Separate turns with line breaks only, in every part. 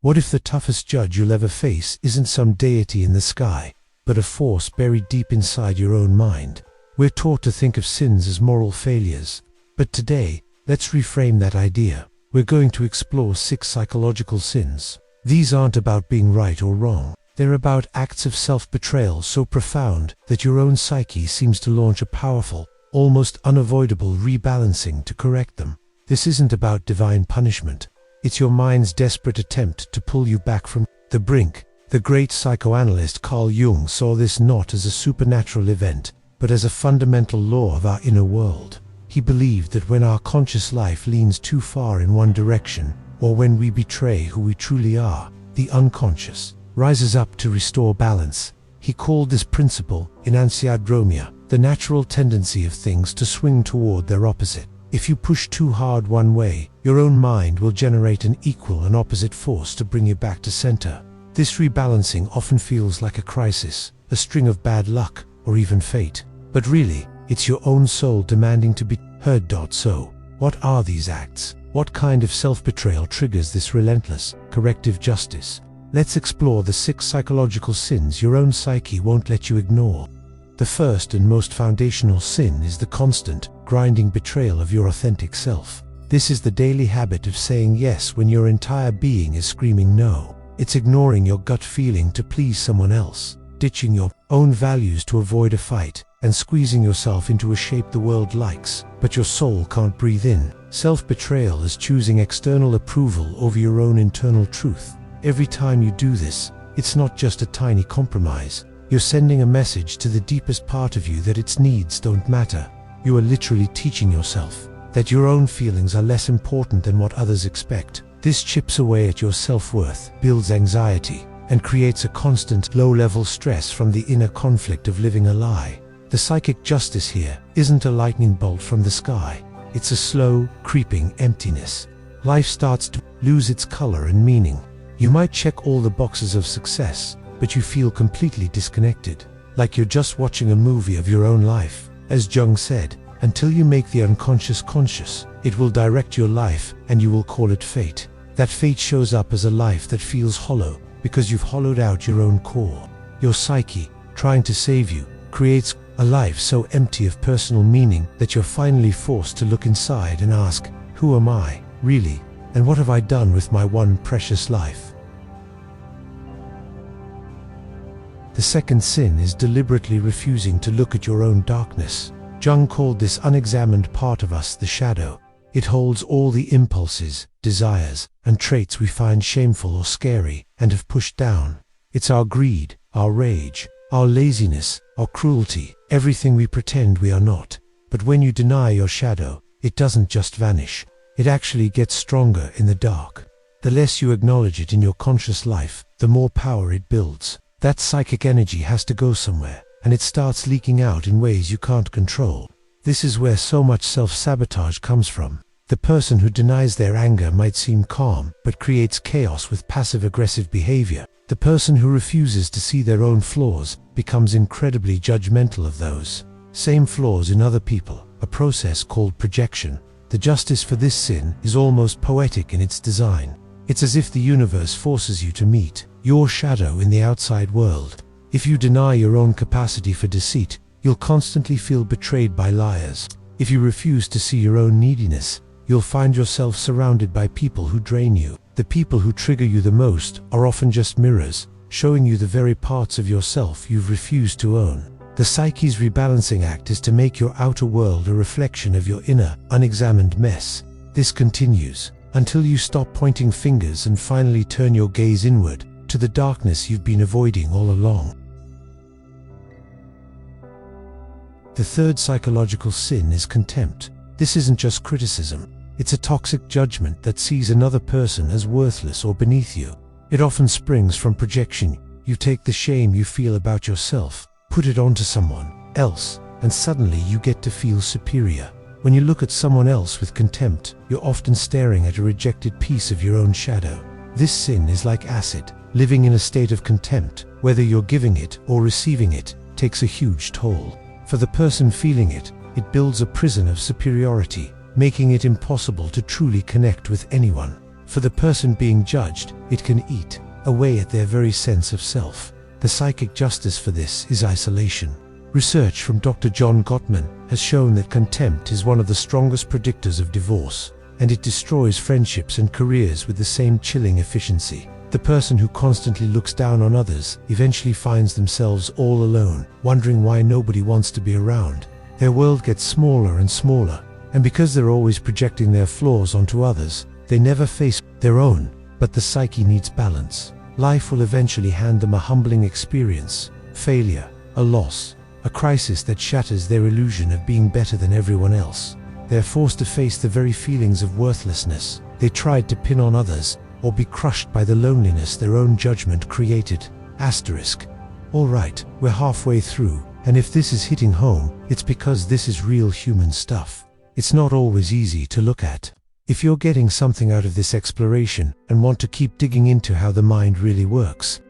What if the toughest judge you'll ever face isn't some deity in the sky, but a force buried deep inside your own mind? We're taught to think of sins as moral failures, but today, let's reframe that idea. We're going to explore 6 psychological sins. These aren't about being right or wrong. They're about acts of self-betrayal so profound that your own psyche seems to launch a powerful, almost unavoidable rebalancing to correct them. This isn't about divine punishment. It's your mind's desperate attempt to pull you back from the brink. The great psychoanalyst Carl Jung saw this not as a supernatural event, but as a fundamental law of our inner world. He believed that when our conscious life leans too far in one direction, or when we betray who we truly are, the unconscious rises up to restore balance. He called this principle enantiodromia, the natural tendency of things to swing toward their opposite. If you push too hard one way, your own mind will generate an equal and opposite force to bring you back to center. This rebalancing often feels like a crisis, a string of bad luck, or even fate. But really, it's your own soul demanding to be heard. So, what are these acts? What kind of self-betrayal triggers this relentless, corrective justice? Let's explore the 6 psychological sins your own psyche won't let you ignore. The first and most foundational sin is the constant, grinding betrayal of your authentic self. This is the daily habit of saying yes when your entire being is screaming no. It's ignoring your gut feeling to please someone else, ditching your own values to avoid a fight, and squeezing yourself into a shape the world likes, but your soul can't breathe in. Self-betrayal is choosing external approval over your own internal truth. Every time you do this, it's not just a tiny compromise. You're sending a message to the deepest part of you that its needs don't matter. You are literally teaching yourself that your own feelings are less important than what others expect. This chips away at your self-worth, builds anxiety, and creates a constant low-level stress from the inner conflict of living a lie. The psychic justice here isn't a lightning bolt from the sky. It's a slow, creeping emptiness. Life starts to lose its color and meaning. You might check all the boxes of success, but you feel completely disconnected, like you're just watching a movie of your own life. As Jung said, until you make the unconscious conscious, it will direct your life and you will call it fate. That fate shows up as a life that feels hollow because you've hollowed out your own core. Your psyche, trying to save you, creates a life so empty of personal meaning that you're finally forced to look inside and ask, who am I, really? And what have I done with my one precious life? The second sin is deliberately refusing to look at your own darkness. Jung called this unexamined part of us the shadow. It holds all the impulses, desires, and traits we find shameful or scary and have pushed down. It's our greed, our rage, our laziness, our cruelty, everything we pretend we are not. But when you deny your shadow, it doesn't just vanish. It actually gets stronger in the dark. The less you acknowledge it in your conscious life, the more power it builds. That psychic energy has to go somewhere, and it starts leaking out in ways you can't control. This is where so much self-sabotage comes from. The person who denies their anger might seem calm, but creates chaos with passive-aggressive behavior. The person who refuses to see their own flaws becomes incredibly judgmental of those same flaws in other people, a process called projection. The justice for this sin is almost poetic in its design. It's as if the universe forces you to meet your shadow in the outside world. If you deny your own capacity for deceit, you'll constantly feel betrayed by liars. If you refuse to see your own neediness, you'll find yourself surrounded by people who drain you. The people who trigger you the most are often just mirrors, showing you the very parts of yourself you've refused to own. The psyche's rebalancing act is to make your outer world a reflection of your inner, unexamined mess. This continues until you stop pointing fingers and finally turn your gaze inward, to the darkness you've been avoiding all along. The third psychological sin is contempt. This isn't just criticism. It's a toxic judgment that sees another person as worthless or beneath you. It often springs from projection. You take the shame you feel about yourself, put it onto someone else, and suddenly you get to feel superior. When you look at someone else with contempt, you're often staring at a rejected piece of your own shadow. This sin is like acid. Living in a state of contempt, whether you're giving it or receiving it, takes a huge toll. For the person feeling it, it builds a prison of superiority, making it impossible to truly connect with anyone. For the person being judged, it can eat away at their very sense of self. The psychic justice for this is isolation. Research from Dr. John Gottman has shown that contempt is one of the strongest predictors of divorce, and it destroys friendships and careers with the same chilling efficiency. The person who constantly looks down on others eventually finds themselves all alone, wondering why nobody wants to be around. Their world gets smaller and smaller, and because they're always projecting their flaws onto others, they never face their own. But the psyche needs balance. Life will eventually hand them a humbling experience, failure, a loss, a crisis that shatters their illusion of being better than everyone else. They are forced to face the very feelings of worthlessness they tried to pin on others, or be crushed by the loneliness their own judgment created. Asterisk. Alright, we're halfway through, and if this is hitting home, it's because this is real human stuff. It's not always easy to look at. If you're getting something out of this exploration and want to keep digging into how the mind really works.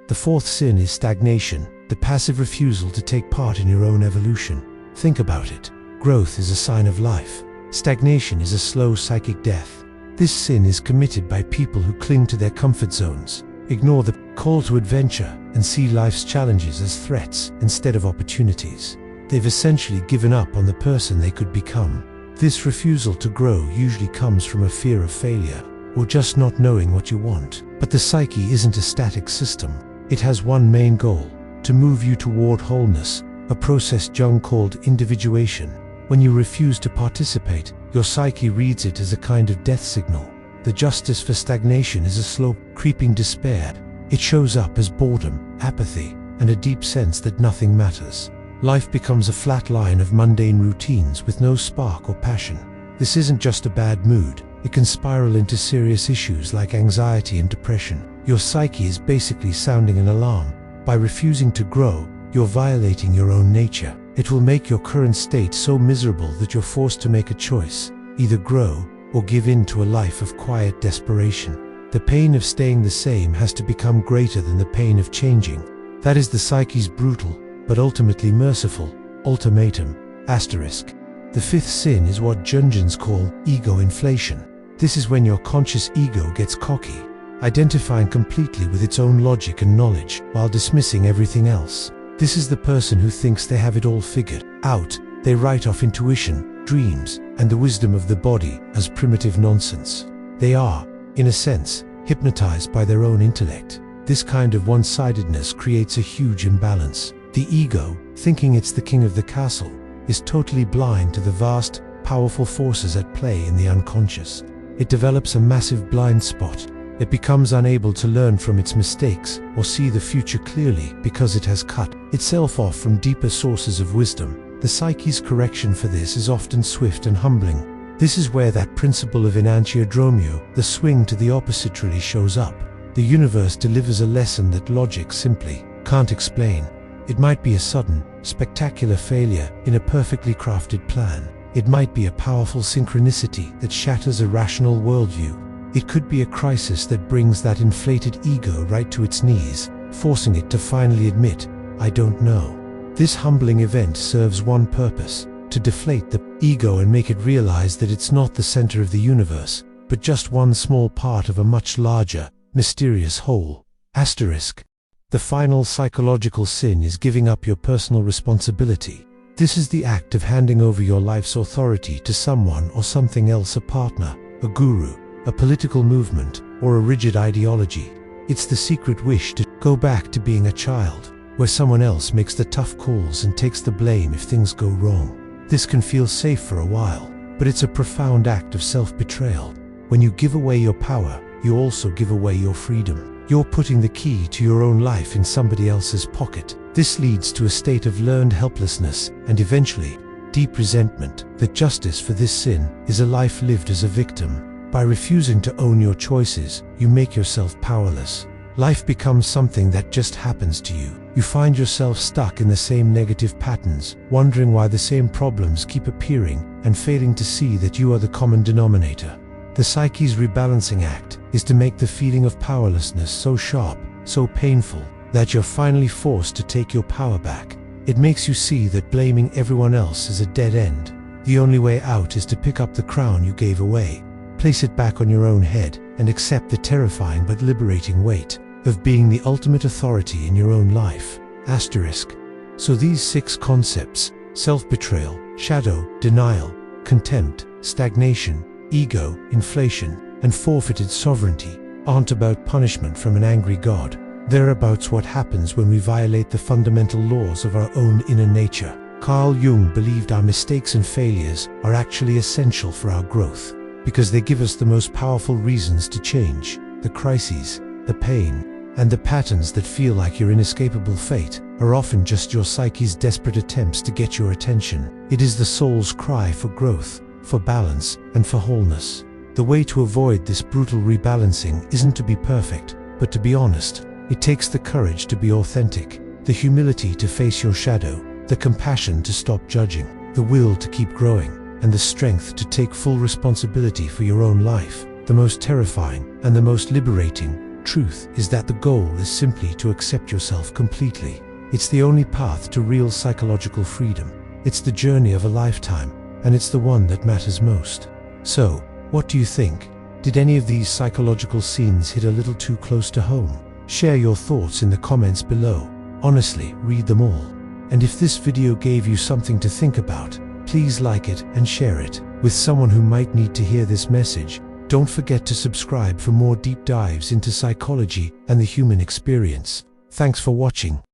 The fourth sin is stagnation, the passive refusal to take part in your own evolution. Think about it. Growth is a sign of life. Stagnation is a slow psychic death. This sin is committed by people who cling to their comfort zones, ignore the call to adventure, and see life's challenges as threats instead of opportunities. They've essentially given up on the person they could become. This refusal to grow usually comes from a fear of failure, or just not knowing what you want. But the psyche isn't a static system. It has one main goal: to move you toward wholeness, a process Jung called individuation. When you refuse to participate, your psyche reads it as a kind of death signal. The justice for stagnation is a slow, creeping despair. It shows up as boredom, apathy, and a deep sense that nothing matters. Life becomes a flat line of mundane routines with no spark or passion. This isn't just a bad mood. It can spiral into serious issues like anxiety and depression. Your psyche is basically sounding an alarm. By refusing to grow, you're violating your own nature. It will make your current state so miserable that you're forced to make a choice: either grow or give in to a life of quiet desperation. The pain of staying the same has to become greater than the pain of changing. That is the psyche's brutal, but ultimately merciful, ultimatum. Asterisk. The fifth sin is what Jungians call ego inflation. This is when your conscious ego gets cocky, identifying completely with its own logic and knowledge, while dismissing everything else. This is the person who thinks they have it all figured out. They write off intuition, dreams, and the wisdom of the body as primitive nonsense. They are, in a sense, hypnotized by their own intellect. This kind of one-sidedness creates a huge imbalance. The ego, thinking it's the king of the castle, is totally blind to the vast, powerful forces at play in the unconscious. It develops a massive blind spot. It becomes unable to learn from its mistakes or see the future clearly because it has cut itself off from deeper sources of wisdom. The psyche's correction for this is often swift and humbling. This is where that principle of enantiodromio, the swing to the opposite, really shows up. The universe delivers a lesson that logic simply can't explain. It might be a sudden, spectacular failure in a perfectly crafted plan. It might be a powerful synchronicity that shatters a rational worldview. It could be a crisis that brings that inflated ego right to its knees, forcing it to finally admit, "I don't know." This humbling event serves one purpose: to deflate the ego and make it realize that it's not the center of the universe, but just one small part of a much larger, mysterious whole. Asterisk. The final psychological sin is giving up your personal responsibility. This is the act of handing over your life's authority to someone or something else: a partner, a guru, a political movement, or a rigid ideology. It's the secret wish to go back to being a child, where someone else makes the tough calls and takes the blame if things go wrong. This can feel safe for a while, but it's a profound act of self-betrayal. When you give away your power, you also give away your freedom. You're putting the key to your own life in somebody else's pocket. This leads to a state of learned helplessness and eventually deep resentment. The justice for this sin is a life lived as a victim. By refusing to own your choices, you make yourself powerless. Life becomes something that just happens to you. You find yourself stuck in the same negative patterns, wondering why the same problems keep appearing and failing to see that you are the common denominator. The psyche's rebalancing act is to make the feeling of powerlessness so sharp, so painful, that you're finally forced to take your power back. It makes you see that blaming everyone else is a dead end. The only way out is to pick up the crown you gave away. Place it back on your own head and accept the terrifying but liberating weight of being the ultimate authority in your own life. Asterisk. So these 6 concepts, self-betrayal, shadow, denial, contempt, stagnation, ego, inflation, and forfeited sovereignty, aren't about punishment from an angry God. They're about what happens when we violate the fundamental laws of our own inner nature. Carl Jung believed our mistakes and failures are actually essential for our growth, because they give us the most powerful reasons to change. The crises, the pain, and the patterns that feel like your inescapable fate are often just your psyche's desperate attempts to get your attention. It is the soul's cry for growth, for balance, and for wholeness. The way to avoid this brutal rebalancing isn't to be perfect, but to be honest. It takes the courage to be authentic, the humility to face your shadow, the compassion to stop judging, the will to keep growing, and the strength to take full responsibility for your own life. The most terrifying and the most liberating truth is that the goal is simply to accept yourself completely. It's the only path to real psychological freedom. It's the journey of a lifetime, and it's the one that matters most. So, what do you think? Did any of these psychological scenes hit a little too close to home? Share your thoughts in the comments below. Honestly, read them all. And if this video gave you something to think about, please like it and share it with someone who might need to hear this message. Don't forget to subscribe for more deep dives into psychology and the human experience. Thanks for watching.